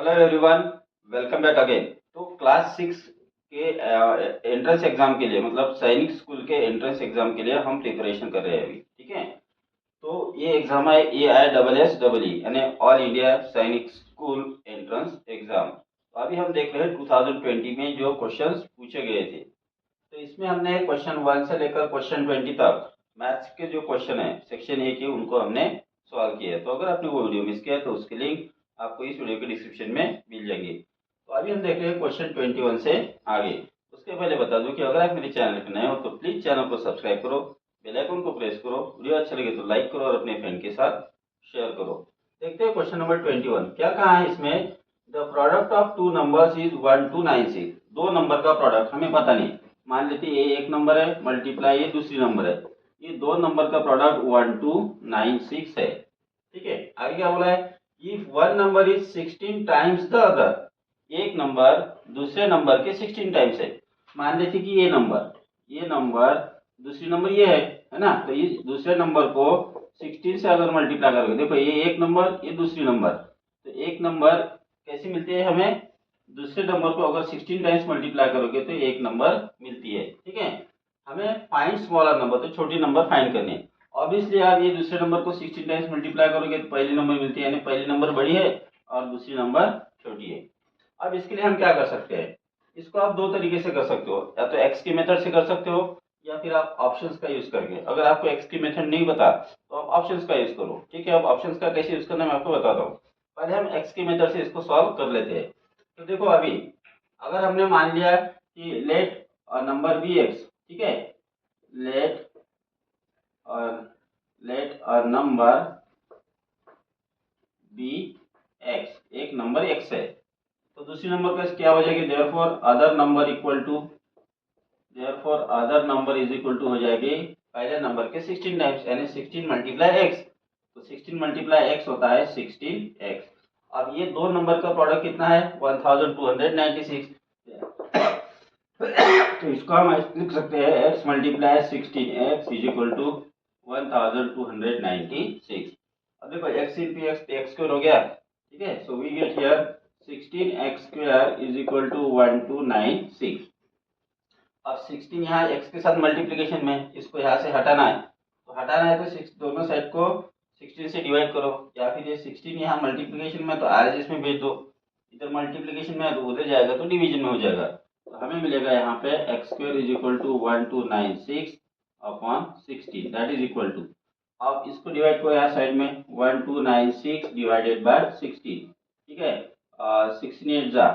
Hello everyone, welcome back again. तो class 6 के entrance exam के लिए, मतलब सैनिक स्कूल के एंट्रेंस एग्जाम के लिए हम प्रिपरेशन कर रहे हैं अभी। ठीक है। तो ये एग्जाम है AISSEE यानी ऑल इंडिया सैनिक स्कूल एंट्रेंस एग्जाम। तो अभी हम देख रहे हैं 2020 में जो क्वेश्चंस पूछे गए थे। तो इसमें हमने क्वेश्चन 1 से लेकर क्वेश्चन 20 तक मैथ्स के जो क्वेश्चन है सेक्शन ए के, उनको हमने सॉल्व किया है। तो अगर आपने वो वीडियो मिस किया है तो उसकी लिंक आपको इस वीडियो के डिस्क्रिप्शन में मिल जाएगी। तो अभी हम देख रहे हैं क्वेश्चन 21 से आगे। उसके पहले बता दूं कि अगर आप मेरे चैनल पर नए हो तो प्लीज चैनल को सब्सक्राइब करो, बेल आइकन को प्रेस करो, वीडियो अच्छा लगे तो लाइक करो और अपने फ्रेंड के साथ शेयर करो। देखते हैं क्वेश्चन नंबर 21 क्या कहा है इसमें। The product of two numbers is 1296। दो नंबर का प्रोडक्ट हमें पता नहीं, मान लेते ये एक नंबर है मल्टीप्लाई ये दूसरी नंबर है, ये दो नंबर का प्रोडक्ट 1296 है। ठीक है। आगे क्या बोला है, if one number is 16 times the other. एक नंबर दूसरे नंबर के 16 टाइम्स है। मान लेते कि ये नंबर दूसरी नंबर ये है ना। तो इस दूसरे नंबर को 16 से अगर मल्टीप्लाई करोगे, देखो ये एक नंबर ये दूसरी नंबर, तो एक नंबर कैसी मिलती है हमें, दूसरे नंबर को अगर 16 टाइम्स मल्टीप्लाई करोगे तो एक नंबर मिलती है। ठीक है। हमें फाइंड स्मॉलर नंबर, तो छोटी नंबर फाइंड करनी है। ऑब्वियसली आप ये दूसरे नंबर को 16 टाइम्स मल्टीप्लाई करोगे तो पहली नंबर मिलती है, यानी पहली नंबर बड़ी है और दूसरी नंबर छोटी है। अब इसके लिए हम क्या कर सकते हैं, इसको आप दो तरीके से कर सकते हो, या तो एक्स की मेथड से कर सकते हो या फिर आप ऑप्शंस का यूज करके। अगर आपको एक्स की मेथड नहीं पता तो आप ऑप्शंस का यूज करो। ठीक है। अब ऑप्शंस का कैसे यूज करना मैं आपको बताता हूँ। पहले हम एक्स की मेथड से इसको सॉल्व कर लेते हैं। तो देखो अभी अगर हमने मान लिया कि लेट नंबर बी एक्स, ठीक है, let let a number B X, एक नंबर एक्स है, तो दूसरी नंबर का क्या हो जाएगी, therefore other number equal to, therefore other number is equal to हो जाएगी पहले नंबर के 16 टाइम्स, यानी 16 मल्टीप्लाई एक्स। तो 16 मल्टीप्लाई एक्स होता है 16x। अब ये दो नंबर का प्रोडक्ट कितना है 1296। तो इसको हम लिख सकते हैं x multiply 16x is equal to 1296। अब देखो x इंटू एक्स स्क्वायर हो गया। ठीक है। So we get here 16x square is equal to 1296। अब 16 यहाँ x के साथ मल्टीप्लिकेशन में, इसको यहाँ से हटाना है। तो हटाना है तो दोनों साइड को 16 से डिवाइड करो, या फिर ये 16 यहाँ मल्टीप्लिकेशन में तो RHS में भेज दो, इधर मल्टीप्लिकेशन में है तो उधर जाएगा तो डिवीजन में हो जाएगा। तो हमें मिलेगा यहाँ पे X square is equal to 1296 upon 16, that is equal to, अब इसको डिवाइड करो यहाँ साइड में, 1296 डिवाइडेड बाय 16। ठीक है। 16 8 जा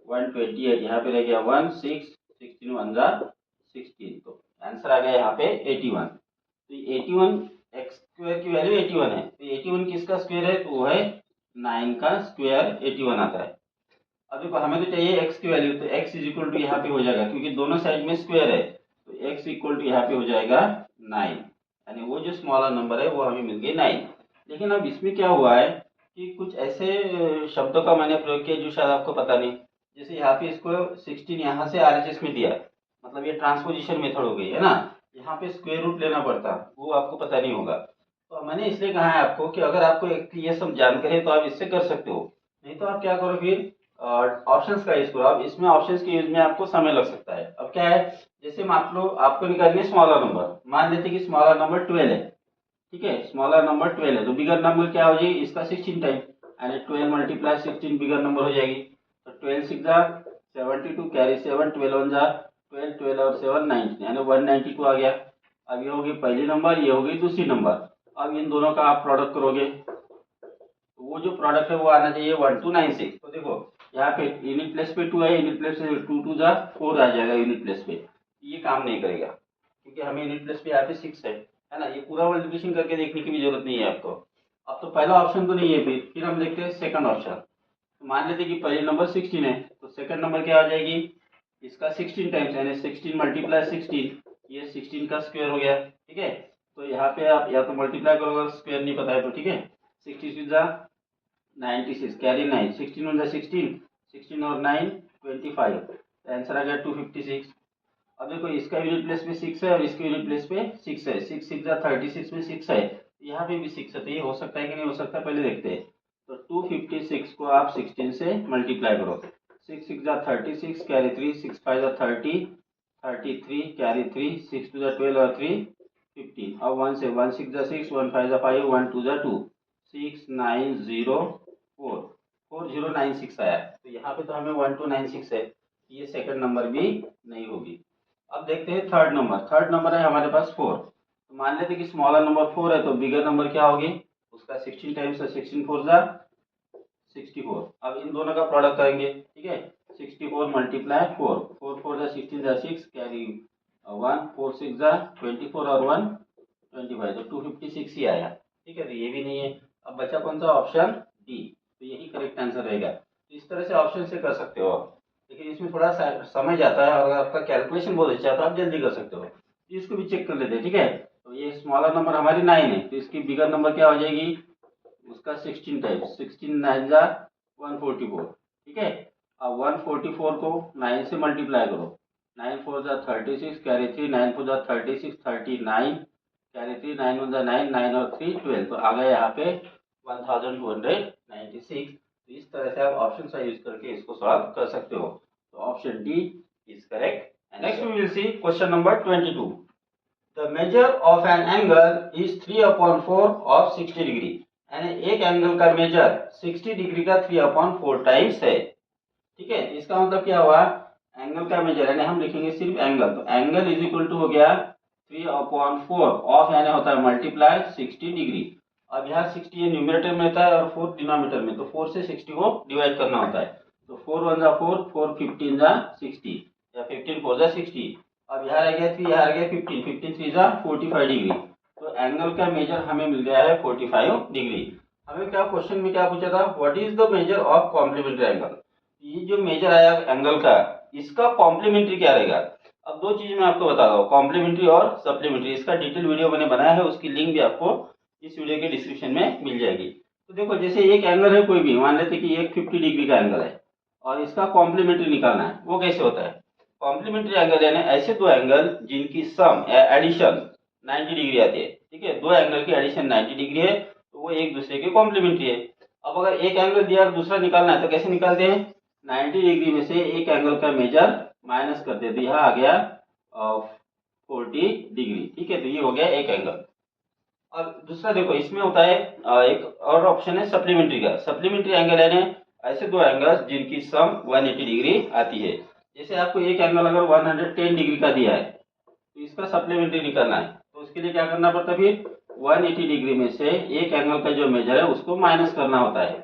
128, यहाँ पे रह गया 1 6, 16 1 जा 16, तो आंसर आ गया यहाँ पे 81। तो 81 एक्स स्क्वायर की वैल्यू 81 है, तो 81 किसका स्क्वायर है, तो वो है 9 का स्क्वायर 81 आता है। अब देखो हमें तो चाहिए x की वैल्यू, तो x इज इक्वल टू यहाँ पे हो जाएगा, क्योंकि दोनों साइड में स्क्वायर है, तो x इक्वल टू यहाँ पे हो जाएगा 9, यानी वो जो स्मॉलर नंबर है वो हमें मिल गई 9। लेकिन अब इसमें क्या हुआ है कि कुछ ऐसे शब्दों का मैंने प्रयोग किया जो शायद आपको पता नहीं। जैसे यहाँ पे इसको 16 यहाँ से RHS में दिया, मतलब ये ट्रांसपोजिशन मेथड हो गई है ना। यहाँ पे स्क्वायर रूट लेना पड़ता, वो आपको पता नहीं होगा। तो मैंने इसलिए कहा है आपको कि अगर आपको ये सब जानकारी है तो आप इससे कर सकते हो, नहीं तो आप क्या करो फिर ऑप्शंस का यूज करो। अब इसमें ऑप्शंस के यूज में आपको समय लग सकता है। अब क्या है, जैसे मान लो आपको निकालनी है स्मॉलर नंबर, मान लेते कि स्मॉलर नंबर 12 है। ठीक है। स्मॉलर नंबर 12 है तो बिगर नंबर क्या हो जाएगी, इसका 16 टाइम, यानी 12 मल्टीप्लाई 16 बिगर नंबर हो जाएगी। तो 12 6 जा 72, कैरी 7, 12 1 जा 12, 12 और 7 19, यानी 192 आ गया। अब ये होगी पहली नंबर, ये होगी दूसरी नंबर। अब इन दोनों का आप प्रोडक्ट करोगे तो वो जो प्रोडक्ट है वो आना चाहिए 1296। तो देखो यहाँ पे यूनिट प्लेस पे 2 है, यूनिट प्लेस पे 2 2 जा 4 आ जाएगा यूनिट प्लेस पे, ये काम नहीं करेगा क्योंकि हमें यूनिट प्लेस पे यहाँ पे 6 है ना। ये पूरा मल्टीप्लिकेशन करके देखने की भी जरूरत नहीं है आपको। अब तो पहला ऑप्शन तो नहीं है, फिर हम देखते हैं सेकंड ऑप्शन। तो मान लेते कि पहली नंबर 16 है तो सेकंड नंबर क्या आ जाएगी, इसका 16 टाइम्स, यानी 16 मल्टीप्लाई 16, ये 16 का स्क्वायर हो गया। ठीक है। तो यहाँ पे आप या तो मल्टीप्लाई करोगे, स्क्वायर नहीं पता है तो, ठीक है। 66 जा 96, कैरी 9, 16 1 जा 16, 16 और 9 25, आंसर आ गया 256। अब देखो इसका यूनिट प्लेस पे 6 है और इसके यूनिट प्लेस पे 6 है, 6 6 जा 36 में 6 है, यहाँ पे भी 6 है, तो ये हो सकता है कि नहीं हो सकता पहले देखते हैं। तो 256 को आप 16 से मल्टीप्लाई करो। 6 6 जा 36 कैरी 3, 6 5 जा 30, 33 कैरी 3, 6 2 जा 12 और 3 15। अब 1 से 1 6 जा 6, 1 5 जा 5, 1 2 जा 2, 6 9 0 4 4096 आया। तो यहाँ पे तो हमें 1296 है, ये सेकंड नंबर भी नहीं होगी। अब देखते हैं थर्ड नंबर। थर्ड नंबर है हमारे पास 4। तो मान लेते कि स्मॉलर नंबर 4 है, तो बिगर नंबर क्या होगी उसका 16 टाइम्स, 16 4 जा 64। अब इन दोनों का प्रोडक्ट करेंगे, ठीक है। 64 मल्टीप्लाई 4, 4 4 जा 16 जा 6 कैरी 1, 4 6 जा 24 और 1 25, तो 256 ही आया, ठीक है। तो ये भी नहीं है। अब बचा कौन सा, ऑप्शन डी। तो यही करेक्ट आंसर रहेगा। तो इस तरह से ऑप्शन से कर सकते हो आप, लेकिन इसमें थोड़ा समय जाता है और अगर आपका कैलकुलेशन बहुत अच्छा है तो आप जल्दी कर सकते हो। इसको भी चेक कर लेते हैं, ठीक है। तो ये स्मॉलर नंबर हमारी 9 है, तो इसकी बिगर नंबर क्या हो जाएगी उसका 16 टाइम्स, 16 9 जा 144, ठीक है। अब 144 को 9 से मल्टीप्लाई करो। 9 4 जा 36 कैरी 3, 9 4 जा 36 39 कैरी 3, 9 1 जा 9, 9 और 3 12, तो आ गया यहाँ पे 1296। तो इस तरह से आप ऑप्शन का यूज करके इसको सॉल्व कर सकते हो। तो option D is correct. Next we will see question number 22। The measure of an angle is 3/4 of 60 degree, यानी एक एंगल का मेजर 60 डिग्री का 3/4 टाइम्स है, ठीक है। इसका मतलब क्या हुआ, एंगल का मेजर यानी हम लिखेंगे सिर्फ एंगल, तो एंगल इज इक्वल टू हो गया 3/4 ऑफ यानी होता है मल्टीप्लाई 60 डिग्री। अब यहाँ 60 ये न्यूमरेटर में रहता है और 4 डिनोमिनेटर में, तो 4 से 60 को डिवाइड करना होता है। तो 4 1 जा 4, 4 15 जा 60 या 15 4 जा 60। अब यहाँ रह गया 3, यहाँ रह गया 15, 15 3 जा 45 डिग्री। तो एंगल का मेजर हमें मिल गया है 45 डिग्री। हमें क्या क्वेश्चन में क्या पूछा था, what is the measure of complementary angle. ये जो मेजर आया एंगल का, इसका कॉम्प्लीमेंट्री क्या रहेगा। अब दो चीज मैं आपको बता दूं, कॉम्प्लीमेंट्री और सप्लीमेंट्री। इसका डिटेल वीडियो मैंने बनाया है, उसकी लिंक भी आपको इस वीडियो के डिस्क्रिप्शन में मिल जाएगी। तो देखो जैसे एक एंगल है कोई भी, मान लेते कि एक 50 डिग्री का एंगल है और इसका कॉम्प्लीमेंट्री निकालना है, वो कैसे होता है। कॉम्प्लीमेंट्री एंगल यानी ऐसे दो एंगल जिनकी सम या एडिशन 90 डिग्री आती है, ठीक है। दो एंगल की एडिशन 90 डिग्री है तो वो एक दूसरे के कॉम्प्लीमेंट्री है। अब अगर एक एंगल दिया और दूसरा निकालना है तो कैसे निकालते हैं, 90 डिग्री में से एक एंगल का मेजर माइनस करते हैं, तो यहाँ आ गया 40 डिग्री, ठीक है। तो ये हो गया एक एंगल। अब दूसरा देखो इसमें होता है एक और ऑप्शन है सप्लीमेंट्री का। सप्लीमेंट्री एंगल यानी ऐसे दो एंगल्स जिनकी सम 180 डिग्री आती है। जैसे आपको एक एंगल अगर 110 डिग्री का दिया है तो इसका सप्लीमेंट्री निकालना है, तो उसके लिए क्या करना पड़ता है, फिर 180 डिग्री में से एक एंगल का जो मेजर है उसको माइनस करना होता है,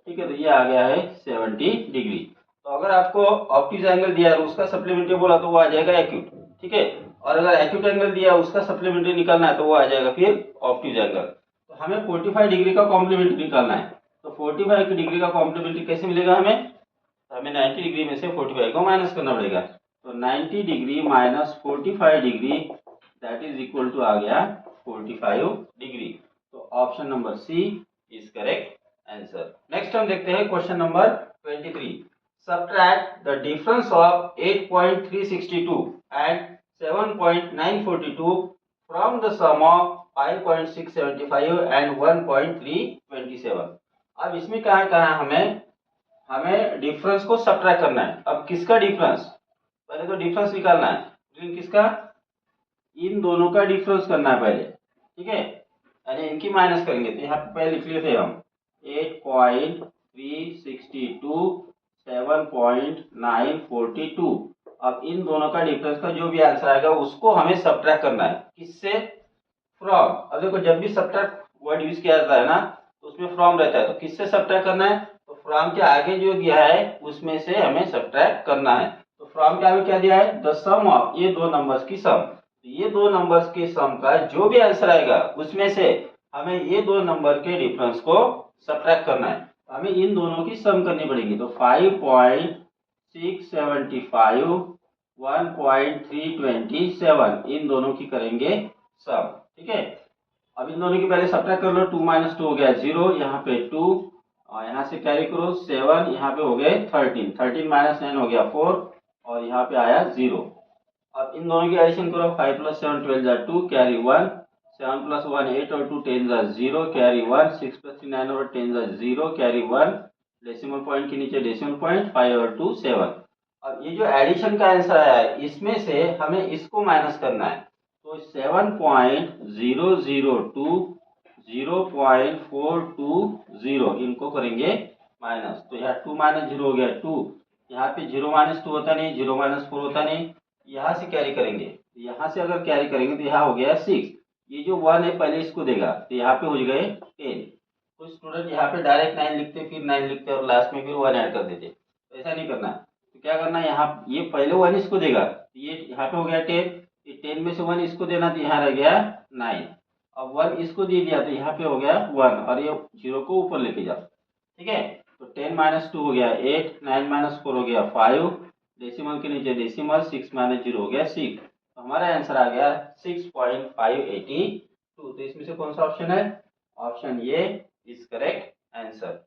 ठीक है। तो ये आ गया है 70 डिग्री। तो अगर आपको ऑब्ट्यूज एंगल दिया है उसका सप्लीमेंट्री बोला तो वो आ जाएगा एक्यूट, ठीक है। और अगर एक्यूट एंगल दिया उसका सप्लीमेंट्री निकालना है तो वो आ जाएगा फिर ऑब्ट्यूज एंगल। तो हमें 45 डिग्री का कॉम्प्लीमेंट्री निकालना है। तो 45 डिग्री का कॉम्प्लीमेंट्री कैसे मिलेगा हमें, तो हमें 90 डिग्री में से 45 को माइनस करना पड़ेगा। तो 90 degree minus 45 degree that is equal to आ गया 45 डिग्री। तो option number C is correct answer. Next हम देखते हैं question number 23। Subtract the difference of 8.362 and 7.942 from the sum of 5.675 and 1.327। अब इसमें क्या है, हमें डिफरेंस को सब्ट्रैक्ट करना है। अब किसका डिफरेंस, पहले तो डिफरेंस निकालना है, लेकिन किसका, इन दोनों का डिफरेंस करना है पहले, ठीक है। यानी इनकी माइनस करेंगे, तो यहाँ पे पहले लिख लेते हैं हम 8.362 7.942। अब इन दोनों का डिफरेंस का जो भी आंसर आएगा उसको हमें सब्ट्रैक्ट करना है, किससे, फ्रॉम। अब देखो जब भी सब्ट्रैक्ट वर्ड यूज किया जाता है ना तो उसमें फ्रॉम रहता है, तो किससे सब्ट्रैक्ट करना है, तो फ्रॉम के आगे जो दिया है उसमें से हमें सब्ट्रैक्ट करना है। तो फ्रॉम के आगे क्या दिया है, द सम ऑफ, ये दो नंबर्स की सम। तो ये दो नंबर्स के सम का जो भी आंसर आएगा उसमें से हमें ये दो नंबर के डिफरेंस को सब्ट्रैक्ट करना है। तो हमें इन दोनों की सम करनी पड़ेगी। तो 5.675 1.327 इन दोनों की करेंगे सम, ठीक है। अब इन दोनों की पहले सब्ट्रैक्ट कर लो, 2 - 2 हो गया 0, यहाँ पे 2 और यहाँ से कैरी करो 7, यहाँ पे हो गए 13, 13 - 9 हो गया 4 और यहाँ पे आया 0। अब इन दोनों की एडिशन करो, 5 + 7 12 2 कैरी 1, 7 plus 1 8 और 2 10 जा 0 कैरी 1 6 plus 3 9 और 10 जा 0 कैरी 1 डेसिमल पॉइंट के नीचे डेसिमल पॉइंट 5 और 2 7। अब ये जो एडिशन का आंसर आया है इसमें से हमें इसको माइनस करना है। तो 7.002 0.420 इनको करेंगे माइनस। तो यहाँ 2 माइनस 0 हो गया 2, यहाँ पे 0 माइनस 2 होता नहीं, 0 माइनस 4 होता नहीं, यहाँ से कैरी करेंगे। यहाँ से अगर कैरी करेंगे तो यहाँ हो गया 6। ये जो 1 है पहले इसको देगा तो यहाँ पे हो गए 10। तो स्टूडेंट यहाँ पे डायरेक्ट 9 लिखते, फिर 9 लिखते और लास्ट में फिर 1 ऐड कर देते। तो ऐसा नहीं करना। तो क्या करना है, यहाँ ये पहले 1 इसको देगा तो ये यहाँ पे हो गया 10, ये 10 में से 1 इसको देना तो यहाँ रह गया 9। अब 1 इसको दे दिया तो यहाँ पे हो गया 1 और ये 0 को ऊपर लेके जाओ। ठीक है, तो 10 माइनस 2 हो गया 8, 9 माइनस 4 हो गया 5, डेसिमल के नीचे डेसिमल, 6 माइनस 0 हो गया 6। तो हमारा आंसर आ गया 6.582। तो इसमें से कौन सा ऑप्शन है? Option A is correct answer.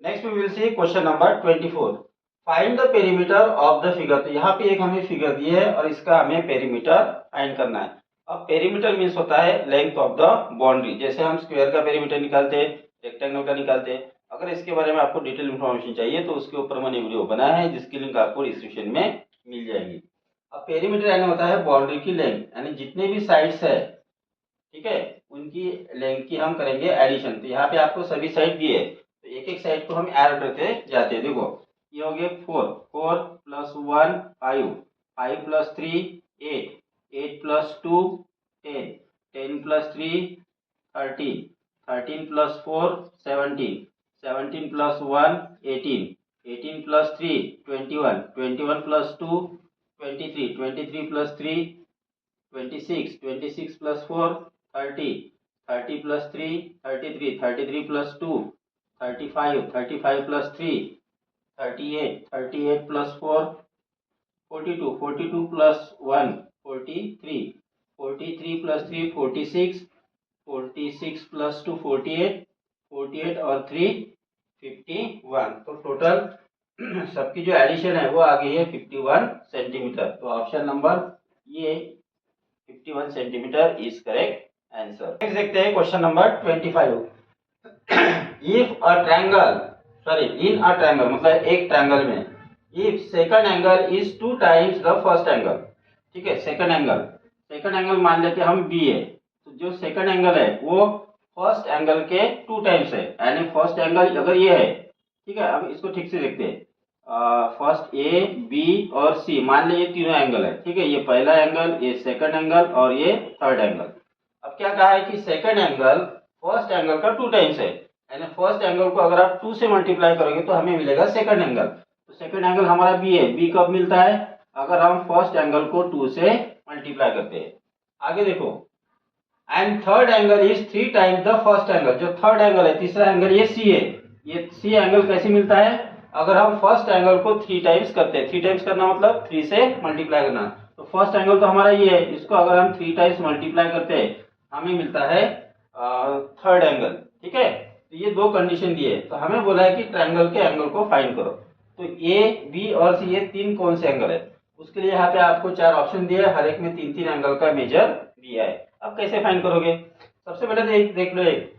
Next we will see question number 24। Find the perimeter of the figure. तो यहाँ पे एक हमें फिगर दी है और इसका हमें पेरीमीटर फाइंड करना है। अब पेरीमीटर मीन्स होता है लेंथ ऑफ द बाउंड्री। जैसे हम स्क्वायर का पेरीमीटर निकालते हैं, रेक्टेंगल का निकालते हैं। अगर इसके बारे में आपको डिटेल इन्फॉर्मेशन चाहिए तो उसके ऊपर मैंने वीडियो बनाया है जिसकी लिंक आपको डिस्क्रिप्शन में मिल जाएगी। अब पेरीमीटर यानी होता है बाउंड्री की लेंथ, यानी जितने भी साइड्स है, ठीक है, उनकी लेंथ की हम करेंगे एडिशन। तो यहाँ पे आपको सभी साइड दिए तो एक एक साइड को हम ऐड करते जाते हैं। देखो ये हो गए 4, 4 plus 1 5, 5 plus 3 8, 8 plus 2 10, 10 plus 3 13, 13 plus 4 17, 17 plus 1 18, 18 plus 3 21, 21 plus 2 23, 23 plus 3 26, 26 plus 4 30, 30 plus 3 33, 33 plus 2 35, 35 plus 3 38, 38 plus 4 42, 42 plus 1 43, 43 plus 3 46, 46 plus 2 48, 48 और 3 51। तो टोटल सबकी जो एडिशन है वो आ गई है 51 सेंटीमीटर। तो ऑप्शन नंबर ये 51 centimetre is correct answer. Next देखते हैं question number 25। If a triangle, sorry in a triangle मतलब एक ट्रायंगल में, if second angle is 2 times the first angle. ठीक है, सेकंड एंगल मान लेते हैं हम बी है। तो जो सेकंड एंगल है वो फर्स्ट एंगल के 2 टाइम्स है, यानी फर्स्ट एंगल अगर ये है, ठीक है, अब इसको ठीक से देखते हैं। फर्स्ट ए बी और सी, मान लीजिए तीनों एंगल है। ठीक है, ये पहला एंगल, ये सेकंड एंगल और ये थर्ड एंगल। अब क्या कहा है कि सेकंड एंगल फर्स्ट एंगल का 2 टाइम्स है, यानी फर्स्ट एंगल को अगर आप 2 से मल्टीप्लाई करोगे तो हमें मिलेगा सेकंड एंगल। तो सेकंड एंगल हमारा बी है। बी कब मिलता है? अगर हम फर्स्ट एंगल को 2 से मल्टीप्लाई करते हैं। आगे देखो, and third angle is 3 times the first angle. जो थर्ड एंगल है, तीसरा एंगल ये सी है। ये सी एंगल कैसे मिलता है? अगर हम फर्स्ट एंगल को 3 टाइम्स करते हैं। 3 टाइम्स करना मतलब 3 से मल्टीप्लाई करना। तो फर्स्ट एंगल तो हमारा ये है, इसको अगर हम 3 टाइम्स मल्टीप्लाई करते हैं हमें मिलता है थर्ड एंगल। ठीक है, तो ये 2 कंडीशन दिए, तो हमें बोला है कि ट्रायंगल के एंगल को फाइंड करो। तो ए बी और सी, ये 3 कौन से एंगल है? उसके लिए यहाँ पे आपको 4 ऑप्शन दिए, हर एक में 3-3 एंगल का मेजर दिया है। अब कैसे फाइंड करोगे? सबसे पहले देख लो एक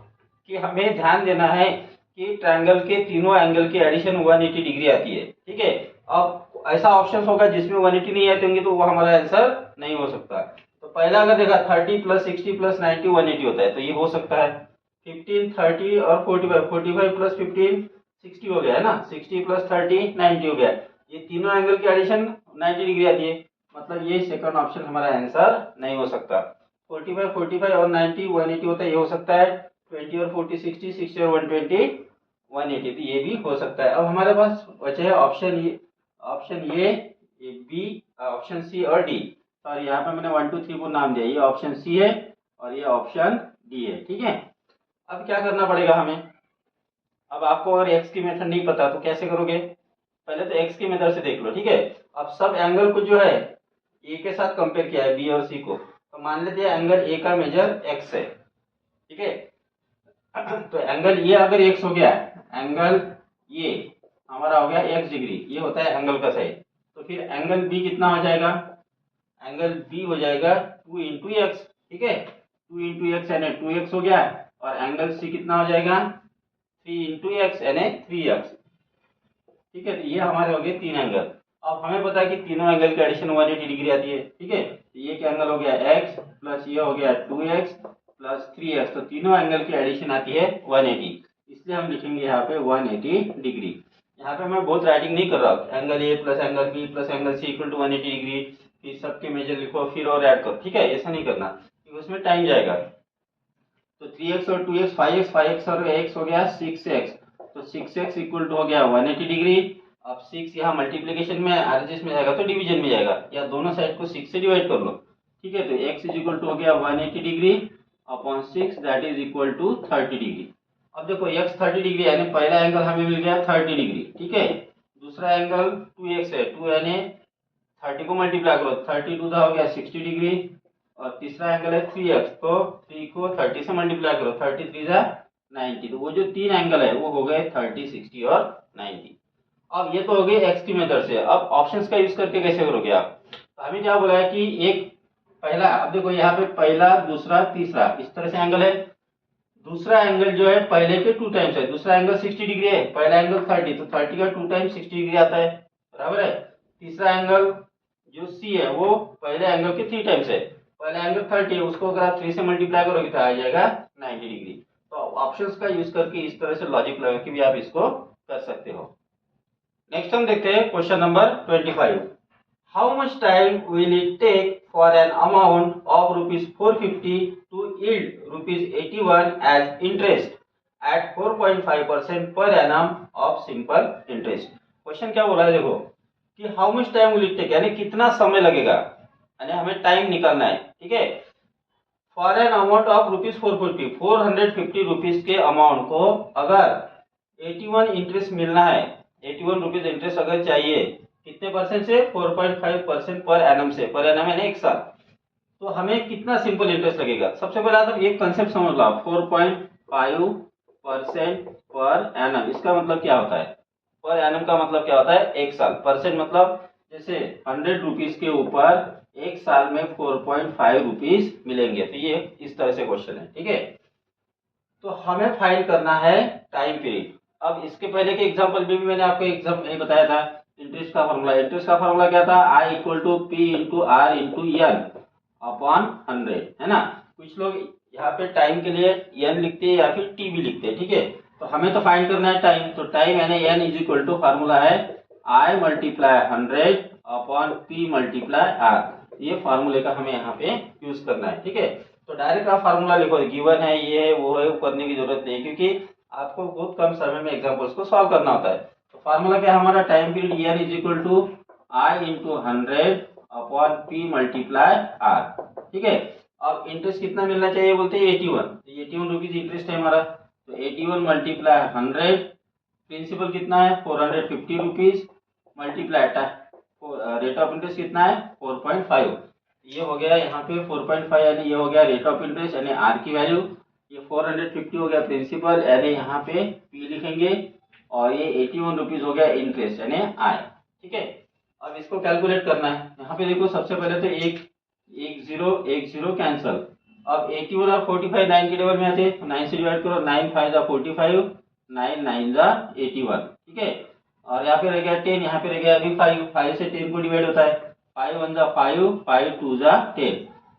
कि हमें ध्यान देना है कि ट्रायंगल के तीनों एंगल की एडिशन 180 डिग्री आती है। ठीक है, अब ऐसा ऑप्शन होगा जिसमें 180 नहीं आते होंगे तो वो हमारा आंसर नहीं हो सकता। तो पहला अगर देखा 30 प्लस 60 प्लस 90 180 होता है, तो ये हो सकता है। 15 30 और 45, 45 प्लस 15 60 हो गया है ना, 60 प्लस 30 90 हो गया। ये तीनों एंगल की एडिशन 90 डिग्री आती है, मतलब ये सेकंड ऑप्शन हमारा आंसर नहीं हो सकता। 45 45 और 90 180 होता है, ये हो सकता है। 20 और 40 60, 60 और 120 180, तो ये भी हो सकता है। अब हमारे पास बचे हैं option A, B, option C और डी। सॉरी, यहाँ पे मैंने 1 2 3 को नाम दिया। ये ऑप्शन सी है और ये ऑप्शन डी है। ठीक है, अब क्या करना पड़ेगा हमें? अब आपको अगर एक्स की मेथड नहीं पता तो कैसे करोगे? पहले तो एक्स की मेथड से देख लो। ठीक है, अब सब एंगल को जो है ए के साथ कंपेयर किया है, बी और सी को, तो मान लेते हैं एंगल ए का मेजर एक्स है। ठीक है, तो एंगल ये अगर एक्स हो गया, एंगल ये हमारा हो गया x डिग्री, ये होता है एंगल का साइड। तो फिर एंगल बी कितना हो जाएगा? एंगल बी हो जाएगा 2 इंटू एक्स। ठीक है, 2 इंटू एक्स यानी 2x हो गया, और एंगल सी कितना हो जाएगा 3 इंटू एक्स यानी 3x। ठीक है, तो ये हमारे हो गए 3 एंगल। अब हमें पता है कि तीनों एंगल की एडिशन 180 डिग्री आती है। ठीक है, तो ये क्या एंगल हो गया x प्लस ये हो गया 2x प्लस 3x, तो तीनों एंगल की एडिशन आती है 180, इसलिए हम लिखेंगे यहाँ पे 180 डिग्री। यहाँ पे मैं बहुत राइटिंग नहीं कर रहा, angle A plus angle B plus angle C equal to 180 degree, फिर सबके मेजर लिखो फिर और ऐड करो। ठीक है, ऐसा नहीं करना क्योंकि उसमें टाइम जाएगा। तो 3x और 2x 5x, 5x और x हो गया 6x, तो 6x इक्वल टू हो गया 180 डिग्री। अब 6 यहाँ मल्टीप्लीकेशन में आरएचएस में जाएगा तो डिवीजन में जाएगा, या दोनों साइड को 6 से डिवाइड कर लो। ठीक है, तो x इज इक्वल टू हो गया 180 degree upon 6, that is equal to 30 degree. अब देखो x 30 डिग्री यानी पहला एंगल हमें मिल गया 30 डिग्री। ठीक है, दूसरा एंगल 2x है, 2 यानी 30 को मल्टीप्लाई करो, 30 टू हो गया 60 डिग्री, और तीसरा एंगल है 3x, तो 3 को 30 से मल्टीप्लाई करो, 33 जा 90, तो वो जो तीन एंगल है वो हो गए 30, 60 और 90। अब ये तो हो गई एक्स की मेथड से। अब ऑप्शंस का यूज करके कैसे करोगे आप, तो हमें क्या बोला है कि एक पहला, अब देखो यहाँ पे पहला दूसरा तीसरा इस तरह से एंगल है, दूसरा एंगल जो है पहले के 2 टाइम्स है, दूसरा एंगल 60 डिग्री है, पहला एंगल 30, तो 30 का 2 टाइम्स 60 डिग्री आता है, बराबर है। तीसरा एंगल जो सी है वो पहले एंगल के 3 टाइम्स है, पहला एंगल 30 है, उसको अगर आप 3 से मल्टीप्लाई करोगे तो आ जाएगा 90 डिग्री। तो ऑप्शंस का यूज करके इस तरह से लॉजिक लगा के भी आप इसको कर सकते हो। नेक्स्ट हम देखते हैं question number 25। How much time will it take for an amount of rupees 450 to yield rupees 81 as interest at 4.5% per annum of simple interest. Question क्या बोला है देखो कि how much time will it take यानी कितना समय लगेगा, यानी हमें टाइम निकालना है। ठीक है, for an amount of rupees 450 rupees के अमाउंट को अगर 81 इंटरेस्ट मिलना है, 81 रुपीज इंटरेस्ट अगर चाहिए, कितने परसेंट से 4.5% पर एनम से, पर एनम यानी एक साल, तो हमें कितना सिंपल इंटरेस्ट लगेगा। सबसे पहले आप एक कंसेप्ट समझ लो, 4.5% पर एनम, इसका मतलब क्या होता है, पर एनम का मतलब क्या होता है एक साल, परसेंट मतलब जैसे 100 रुपीज के ऊपर एक साल में 4.5 रुपीज मिलेंगे, तो ये इस तरह से क्वेश्चन है। ठीक है, तो हमें फाइंड करना है टाइम पीरियड। अब इसके पहले के एग्जांपल में भी मैंने आपको एग्जाम ये बताया था, इंटरेस्ट का फार्मूला, इंटरेस्ट का फार्मूला क्या था, I equal to P into R into N upon 100, है ना। कुछ लोग यहाँ पे टाइम के लिए एन लिखते हैं या फिर टी भी लिखते हैं। ठीक है, तो हमें तो फाइंड करना है टाइम, तो टाइम यानी N is equal to formula है I multiply 100 upon P multiply R, ये फार्मूले का हमें यहाँ पे यूज करना है। ठीक है, तो डायरेक्ट आप फार्मूला लिखो, गिवन है ये है वो है, वो करने की जरूरत नहीं, क्योंकि आपको बहुत कम समय में एग्जांपल्स को सॉल्व करना होता है। तो फार्मूला क्या है हमारा, time period N is equal to I into 100 upon P multiply R. ठीक है, अब इंटरेस्ट कितना मिलना चाहिए बोलते हैं 81, तो 81 रुपीज इंटरेस्ट है हमारा, तो 81 मल्टीप्लाई 100, प्रिंसिपल कितना है 450 rupees multiply rate of interest कितना है 4.5, ये हो गया यहाँ पे 4.5 यानी ये हो गया रेट ऑफ इंटरेस्ट यानी आर की वैल्यू, ये 450 हो गया प्रिंसिपल यानी यहाँ पे पी लिखेंगे, और ये 81 रुपीज हो गया इंटरेस्ट यानी आई। ठीक है, अब इसको कैलकुलेट करना है, यहाँ पे देखो सबसे पहले तो एक जीरो कैंसल, अब 81 और 45 9 के टेबल में आते हैं, तो 9 से डिवाइड करो, 9 5 जा 45, 9 9 जा 81। ठीक है, और यहाँ पे रह गया 10, यहाँ पे रह गया अभी 5, 5 से 10 को डिवाइड होता है, 5 1 जा 5, 5 2 जा 10,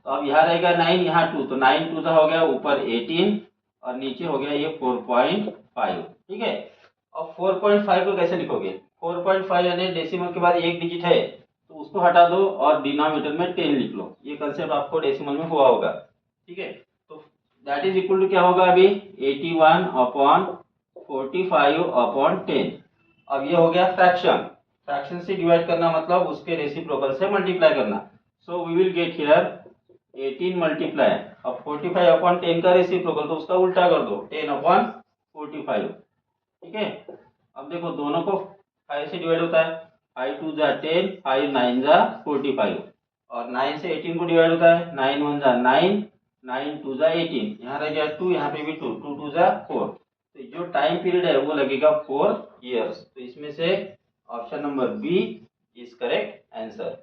तो अब यहाँ रहेगा 9 यहाँ 2, तो 9 2 जा हो गया ऊपर 18 और नीचे हो गया ये 4.5। ठीक है, अब 4.5 को कैसे लिखोगे, 4.5 यानी डेसिमल के बाद एक डिजिट है तो उसको हटा दो और डिनोमिनेटर में 10 लिख लो, ये कंसेप्ट आपको डेसिमल में हुआ होगा। ठीक है, तो दैट इज इक्वल टू क्या होगा अभी 81 अपॉन 45 अपॉन 10। अब ये हो गया फ्रैक्शन, फ्रैक्शन से डिवाइड करना मतलब उसके रेसिप्रोकल से मल्टीप्लाई करना, so we will get here 18 multiply, अब 45 अपॉन 10 का रेसिप्रोकल तो उसका उल्टा कर दो 10 अपॉन 45। ठीक है, अब देखो दोनों को 5 से डिवाइड होता है, 5 2 जा 10, 5 9 जा 45, और 9 से 18 को डिवाइड होता है, 9 1 जा 9, 9 2 जा 18, यहाँ रह गया 2, यहाँ पे भी 2, 2 2 जा 4, तो जो टाइम पीरियड है वो लगेगा 4 इयर्स, तो इसमें से option number B is correct answer.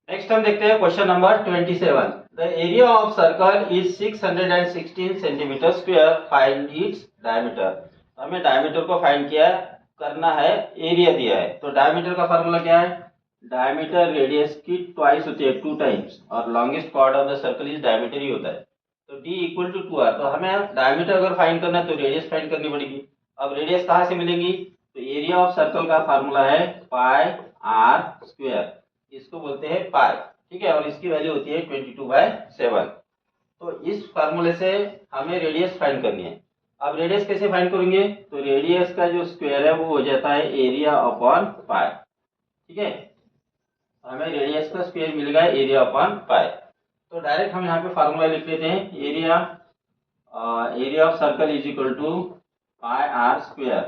Next हम देखते हैं question number 27। The area of circle is 616 centimeter square. Find its diameter. हमें डायमीटर को फाइंड किया करना है, एरिया दिया है। तो डायमीटर का फार्मूला क्या है? डायमीटर रेडियस की ट्वाइस होती है, 2 टाइम्स, और longest chord of the circle is diameter ही होता है। तो d इक्वल टू 2r। तो हमें डायमीटर अगर फाइंड करना है तो रेडियस फाइंड करनी पड़ेगी। अब रेडियस कहाँ से मिलेंगी? तो एरिया ऑफ सर्कल का फार्मूला है पाई आर स्क्वायर, इसको बोलते हैं पाई, ठीक है। और इसकी वैल्यू होती है 22/7। तो इस फार्मूले से हमें रेडियस फाइंड करनी है। अब रेडियस कैसे फाइंड करेंगे? तो रेडियस का जो स्क्वायर है वो हो जाता है एरिया अपॉन पाई, ठीक है। हमें रेडियस का स्क्वायर मिलेगा एरिया अपॉन पाई। तो डायरेक्ट हम यहाँ पे फार्मूला लिख लेते हैं, area of circle is equal to pi R square,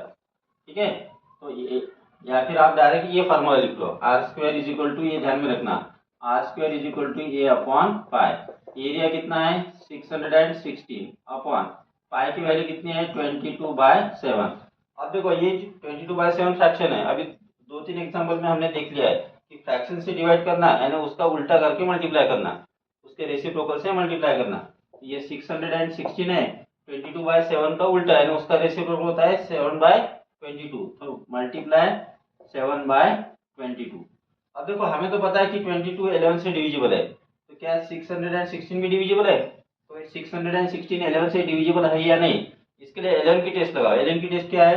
ठीक है। तो या फिर आप डायरेक्ट ये फार्मूला लिख लो, R square is equal to, ये ध्यान में रखना, R square is equal to A upon pi. Area कितना है? 616 अपॉन पाई की वैल्यू कितनी है? 22/7। अब देखो ये 22/7 फ्रैक्शन है। अभी 2-3 एग्जाम्पल में हमने देख लिया है कि फ्रैक्शन से डिवाइड करना यानी उसका उल्टा करके मल्टीप्लाई करना, उसके रेसिप्रोकल से मल्टीप्लाई करना। ये 616 है, 22/7 का उल्टा है, उसका रेसिप्रोकल होता है 7/22। तो मल्टीप्लाई 7/22। अब देखो हमें तो पता है कि 22 11 से डिविजिबल है, तो क्या 616 भी डिविजिबल है? तो 616 11 से डिविजिबल है या नहीं, इसके लिए एलन की टेस्ट लगाओ। एलन की टेस्ट क्या है?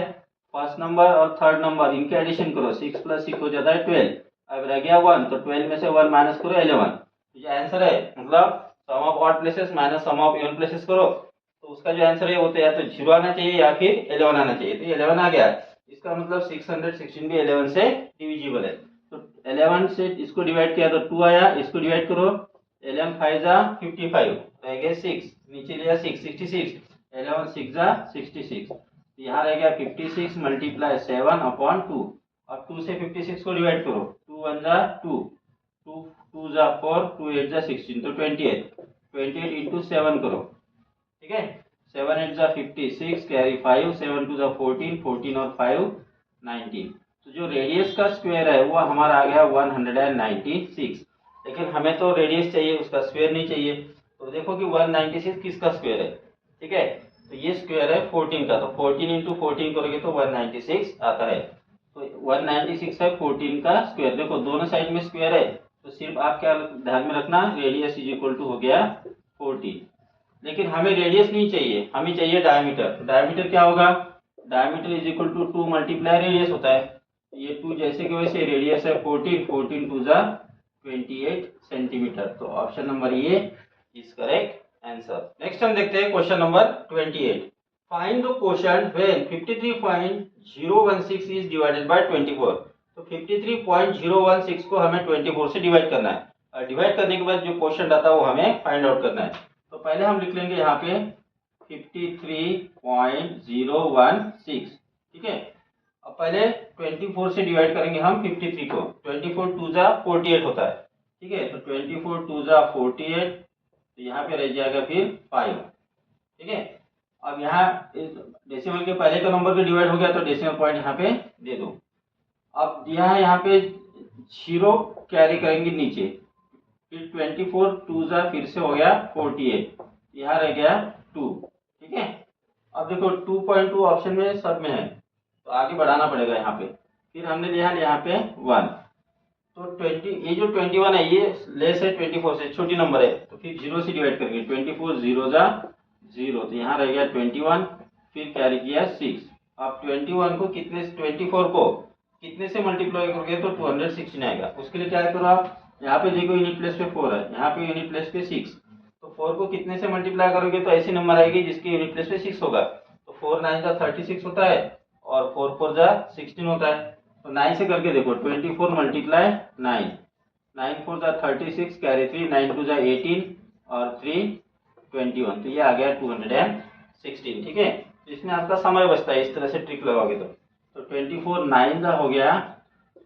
फर्स्ट नंबर और थर्ड नंबर इनके एडिशन करो, 6 + 6 हो जाता है 12। अब रह गया 1, तो 12 में से 1 माइनस करो 11। तो जो आंसर है मतलब sum of odd places minus sum of even places करो, तो उसका जो आंसर है वो तो या तो 0 आना चाहिए या फिर 11 आना चाहिए। तो 11 आ गया, इसका मतलब 616 भी 11 से डिविजिबल है। तो 11 से इसको डिवाइड किया तो 2 आया, इसको डिवाइड करो, 11 5 जा 55, रह गया 6, नीचे लिया 6 66, 11 6 जा 66। यहाँ रह गया 56 मल्टीप्लाई 7/2, और 2 से 56 को डिवाइड करो, 2 1 जा 2, 2 2 जा 4, 2 8 जा 16, तो 28 इंटू 7 करो, ठीक है। 7 8 जा 56, कैरी 5, 7 2 जा 14, 14 और 5 19। तो जो रेडियस का स्क्वायर है वो हमारा आ गया 196। लेकिन हमें तो रेडियस चाहिए, उसका स्क्वायर नहीं चाहिए। तो देखो कि 196 किसका स्क्वायर है, ठीक है। तो ये स्क्वायर है 14 का, तो 14 इंटू 14 करोगे तो 196 आता है। तो 196 है 14 का स्क्वायर। देखो दोनों साइड में स्क्वायर है, तो सिर्फ आप क्या ध्यान में रखना, रेडियस इज इक्वल टू हो गया 14। लेकिन हमें रेडियस नहीं चाहिए, हमें चाहिए डायमीटर। तो डायमीटर क्या होगा? Diameter is equal to 2 multiply radius होता है। ये 2 जैसे कि वैसे, रेडियस है 14, 14 2 जा 28 सेंटीमीटर। तो option number A is correct answer. Next हम देखते हैं question number 28। Find the quotient when 53.016 is divided by 24। तो 53.016 को हमें 24 से डिवाइड करना है, और डिवाइड करने के बाद जो क्वोशंट आता है वो हमें फाइंड आउट करना है। तो पहले हम लिख लेंगे यहाँ पे 53.016, ठीक है। अब पहले 24 से डिवाइड करेंगे हम 53 को, 24 2 जा 48 होता है, ठीक है। तो 24 2 जा 48, तो यहाँ पे रह जाएगा फिर 5, ठीक है। अब यहाँ इस डेसिमल के पहले का नंबर भी डिवाइड हो गया, तो डेसिमल पॉइंट यहाँ पे दे दो। अब यहाँ पे 0 कैरी करेंगे नीचे, फिर 24 2 जा फिर से हो गया 48, यहाँ रह गया 2, ठीक है। अब देखो 2.2 ऑप्शन में सब में है, तो आगे बढ़ाना पड़ेगा यहाँ पे। फिर हमने लिया यहाँ पे 1, तो 20, ये जो 21 है ये लेस है 24 से, छोटी नंबर है, तो फिर 0 से डिवाइड करेंगे, 24 0 जा 0, तो यहाँ रह गया 21, फिर कैरी किया 6। अब 21 को कितने, 24 को कितने से मल्टीप्लाई करोगे तो 216 आएगा। उसके लिए क्या करो आप, यहाँ पे देखो यूनिट प्लेस पे 4 है, यहाँ पे यूनिट प्लेस पे 6, तो 4 को कितने से मल्टीप्लाई करोगे तो ऐसी नंबर आएगी जिसके यूनिट प्लेस पे 6 होगा। तो 4 9 जा 36 होता है, और 4 4 जा 16 होता है। तो 9 से करके देखो, 24 मल्टीप्लाई 9, 9 4 जा 36, कैरी 3, 9 2 जा 18, और 3 21, तो ये आ गया 216, ठीक है। तो इसमें आपका समय बचता है, इस तरह से ट्रिक लगाओगे तो 24 9 जा हो गया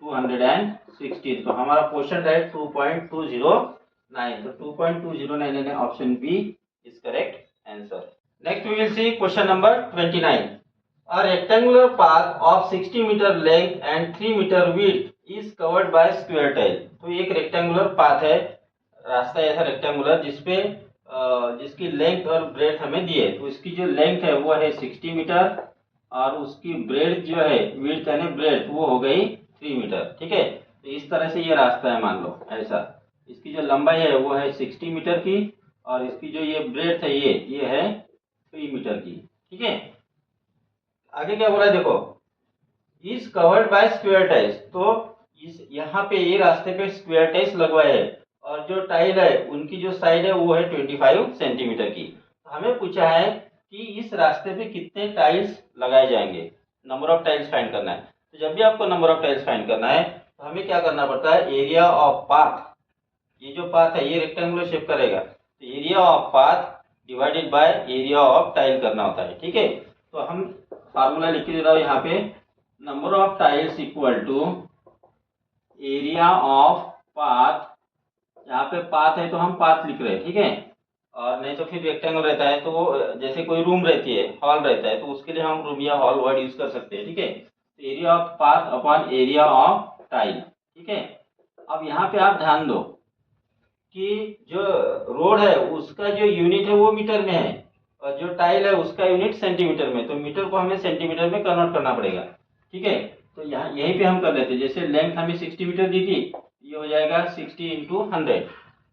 216, तो हमारा क्वेश्चन है 2.209, तो 2.209 यानी option B is correct answer. Next we will see question number 29। A rectangular path of 60 meter length and 3 meter width is covered by square tile। तो एक रेक्टेंगुलर पाथ है, रास्ता ऐसा रेक्टेंगुलर जिसपे जिसकी लेंथ और ब्रेथ हमें दिए, तो इसकी जो लेंथ है वो है 60 मीटर और उसकी ब्रेथ जो है विड्थ यानी ब्रेथ वो हो गई 3 मीटर। ठीक है, तो इस तरह से ये रास्ता है, मान लो ऐसा। इसकी जो लंबाई है वो है 60 मीटर की और इसकी जो ये ब्रेथ है ये है 3 मीटर की। ठीक है, आगे क्या बोला है देखो, is covered by square tiles. तो इस यहाँ पे ये रास्ते पे स्क्वायर टाइल्स लगवाए है और जो टाइल है उनकी जो साइड है वो है 25 सेंटीमीटर की। हमें पूछा है कि इस रास्ते पे कितने टाइल्स लगाए जाएंगे, नंबर ऑफ टाइल्स फाइंड करना है। तो जब भी आपको नंबर ऑफ टाइल्स फाइंड करना है तो हमें क्या करना पड़ता है, एरिया ऑफ पाथ, ये जो पाथ है ये रेक्टेंगुलर शेप का रहेगा, तो area of path divided by area of tile करना होता है। ठीक है, तो हम फार्मूला लिख के दे रहा हूँ यहाँ पे, number of tiles equal to area of path. यहाँ पे पाथ है तो हम पाथ लिख रहे हैं। ठीक है, और नहीं तो फिर रेक्टेंगल रहता है तो वो जैसे कोई रूम रहती है, हॉल रहता है, तो उसके लिए हम रूम या हॉल वर्ड यूज कर सकते हैं। ठीक है, तो area of path upon area of tile. ठीक है, अब यहाँ पे आप ध्यान दो कि जो रोड है उसका जो यूनिट है वो मीटर में है और जो टाइल है उसका यूनिट सेंटीमीटर में, तो मीटर को हमें सेंटीमीटर में कन्वर्ट करना पड़ेगा। ठीक है, तो यहाँ यहीं पे हम कर लेते हैं, जैसे लेंथ हमें 60 मीटर दी थी, ये हो जाएगा 60 into 100,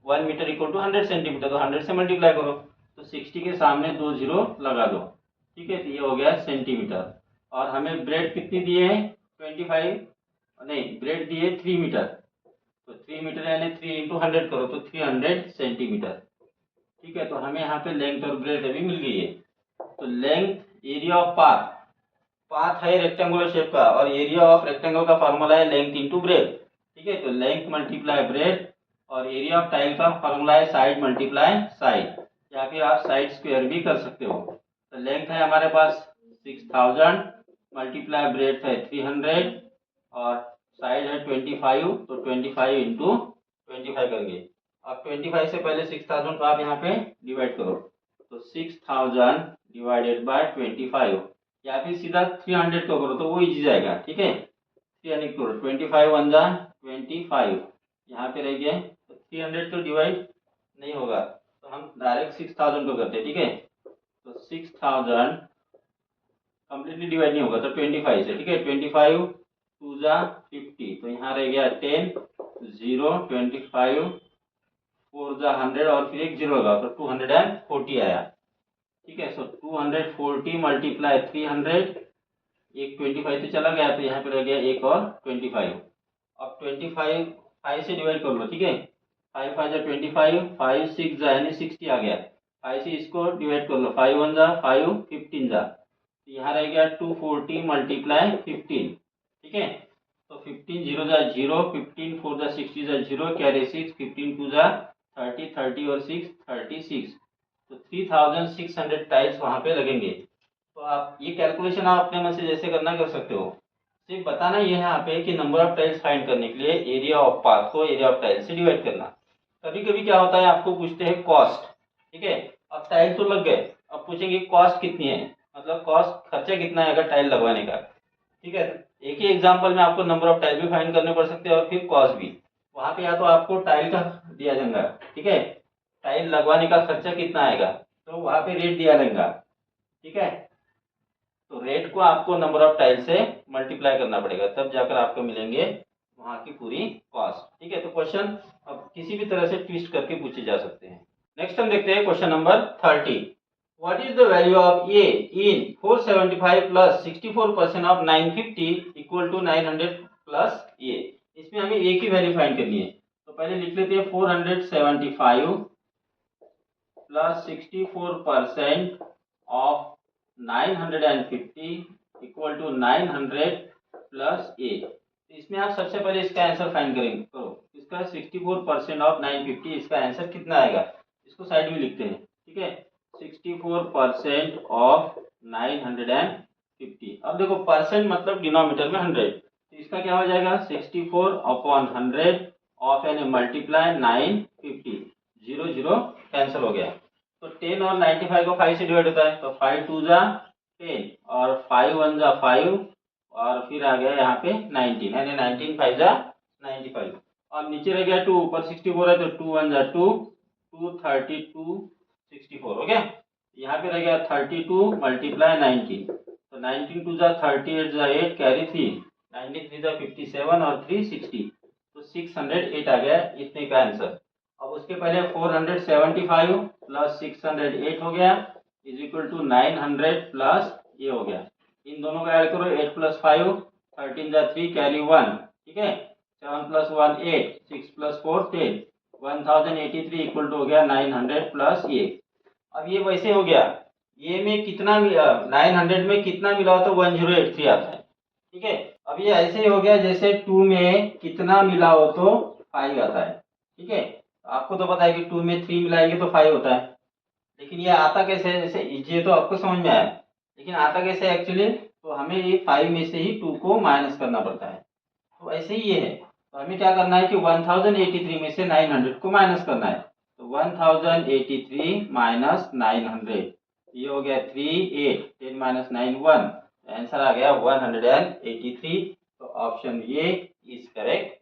1 metre equal to 100 centimetre, तो 100 से मल्टीप्लाई करो, तो 60 के सामने 2 जीरो लगा दो। ठीक है, तो ये हो गया सेंटीमीटर। और हमें ब्रेड कितनी दिए है, 25, नहीं ब्रेड दिए 3 मीटर, तो 3 मीटर यानी 3 इंटू 100 करो तो 300 सेंटीमीटर। ठीक है, तो हमें यहाँ पे लेंथ और ब्रेथ अभी मिल गई है। तो length area of path, path है रेक्टेंगुलर शेप का और एरिया ऑफ रेक्टेंगल का फॉर्मूला है लेंथ इंटू ब्रेथ। ठीक है, तो लेंथ मल्टीप्लाई ब्रेथ और एरिया ऑफ टाइल का फॉर्मूला है साइड मल्टीप्लाई साइड, या फिर आप साइड स्क्वायर भी कर सकते हो। तो लेंथ है हमारे पास 6000 मल्टीप्लाई ब्रेथ है 300 और साइड है 25, तो 25 इंटू 25 करेंगे। अब 25 से पहले 6000 को आप यहाँ पे डिवाइड करो, तो 6000 डिवाइडेड बाय 25, या फिर सीधा 300 को करो तो वो इजी जाएगा। ठीक है, 300 करो, 25 वन जा 25, यहाँ पे रह गया, तो 300 तो डिवाइड नहीं होगा तो हम डायरेक्ट 6000 को करते हैं। ठीक है, तो 6000 कंप्लीटली डिवाइड नहीं होगा तो 25 से। ठीक है, 25 टू जा 50, तो यहाँ रह गया 10, 0, 25, 4 जा 100 और फिर एक जीरो लगा तो 240 आया। ठीक है, सो 240 मल्टीप्लाई 300, एक 25 तो चला गया तो यहाँ पे रह गया एक और 25। अब 25 5 से डिवाइड कर लो। ठीक है, 5 5 जा 25, 5 6 जा यानी 60 आ गया, 5 से इसको डिवाइड कर लो, 5 1 जा 5, 15 जा, तो यहाँ रह गया 240 मल्टीप्लाई 15। ठीक है, तो 15 0 जा 0, 15 4 जा 60 जा 0, कैरी 6, 15 2 जा 30, 30 और 6 36, तो 3600 टाइल्स वहाँ पे लगेंगे। तो आप ये कैलकुलेशन आप अपने मन से जैसे करना कर सकते हो, सिर्फ बताना ये है यहाँ पे कि नंबर ऑफ टाइल्स फाइंड करने के लिए एरिया ऑफ पाथ को एरिया ऑफ टाइल्स से डिवाइड करना। कभी कभी क्या होता है, आपको पूछते हैं कॉस्ट। ठीक है, अब टाइल तो लग गए, अब पूछेंगे कॉस्ट कितनी है, मतलब कॉस्ट खर्चा कितना है अगर टाइल लगवाने का। ठीक है, एक ही एग्जांपल में आपको नंबर ऑफ टाइल भी फाइंड करने पड़ सकते हैं और फिर कॉस्ट भी। वहाँ पे या तो आपको टाइल का दिया जाएगा, ठीक है, टाइल लगवाने का खर्चा कितना आएगा, तो वहाँ पे रेट दिया जाएगा। ठीक है, तो रेट को आपको नंबर ऑफ टाइल से मल्टीप्लाई करना पड़ेगा, तब जाकर आपको मिलेंगे वहाँ की पूरी कॉस्ट। ठीक है, तो क्वेश्चन अब किसी भी तरह से ट्विस्ट करके पूछे जा सकते हैं। नेक्स्ट हम देखते हैं question number 30। What is the value of A in 475 plus 64% of 950 equal to 900 plus A? इसमें हमें A की वैल्यू फाइंड करनी है, तो पहले लिख लेते हैं 475 plus 64% of 950 equal to 900 plus A। इसमें आप सबसे पहले इसका आंसर फाइंड करेंगे, तो इसका 64% ऑफ 950, इसका आंसर कितना आएगा, इसको साइड में लिखते हैं। ठीक है, 64% ऑफ 950। अब देखो परसेंट मतलब डिनोमिनेटर में 100, तो इसका क्या हो जाएगा 64 अपॉन 100 ऑफ यानी मल्टीप्लाई 950, 0 0 कैंसिल हो गया, तो 10 और 95 को 5 से डिवाइड होता है, तो 5 2 जा 10 और 5 1 जा 5 और फिर आ गया यहाँ पे 19 यानी 19 5 जा 95। और नीचे रह गया 2, ऊपर 64 है तो 2 1 जा 2, 2 32 64 हो गया। यहाँ पे रह गया 32 मल्टीप्लाई 19, तो 19 2 जा 38 जा 8 कैरी 3, 19 3 जा 57 और 3 60, तो 608 आ गया इतने का आंसर। अब उसके पहले 475 प्लस 608 हो गया इज इक्वल टू 900 प्लस ये हो गया। इन दोनों का ऐड करो, 8 प्लस 5 13 जा 3 कैरी 1, ठीक है। 7 प्लस 1 8, 6 प्लस 4 10, 1083 इक्वल टू हो गया 900 प्लस ये। अब ये वैसे हो गया, ये में कितना 900 में कितना मिला हो तो 1083 आता है, ठीक है। अब ये ऐसे ही हो गया जैसे 2 में कितना मिला हो तो 5 आता है, ठीक है। आपको तो पता है कि 2 में 3 मिलाएंगे तो 5 होता है, लेकिन ये आता कैसे है, जैसे ये तो आपको समझ में आया, लेकिन आता कैसे एक्चुअली, तो हमें ये 5 में से ही 2 को माइनस करना पड़ता है। तो ऐसे ही ये है, तो हमें क्या करना है कि 1083 में से 900 को माइनस करना है, तो 1083 माइनस 900, ये हो गया 3 8 10 माइनस 9 1, आंसर आ गया 183। तो ऑप्शन ये इज करेक्ट।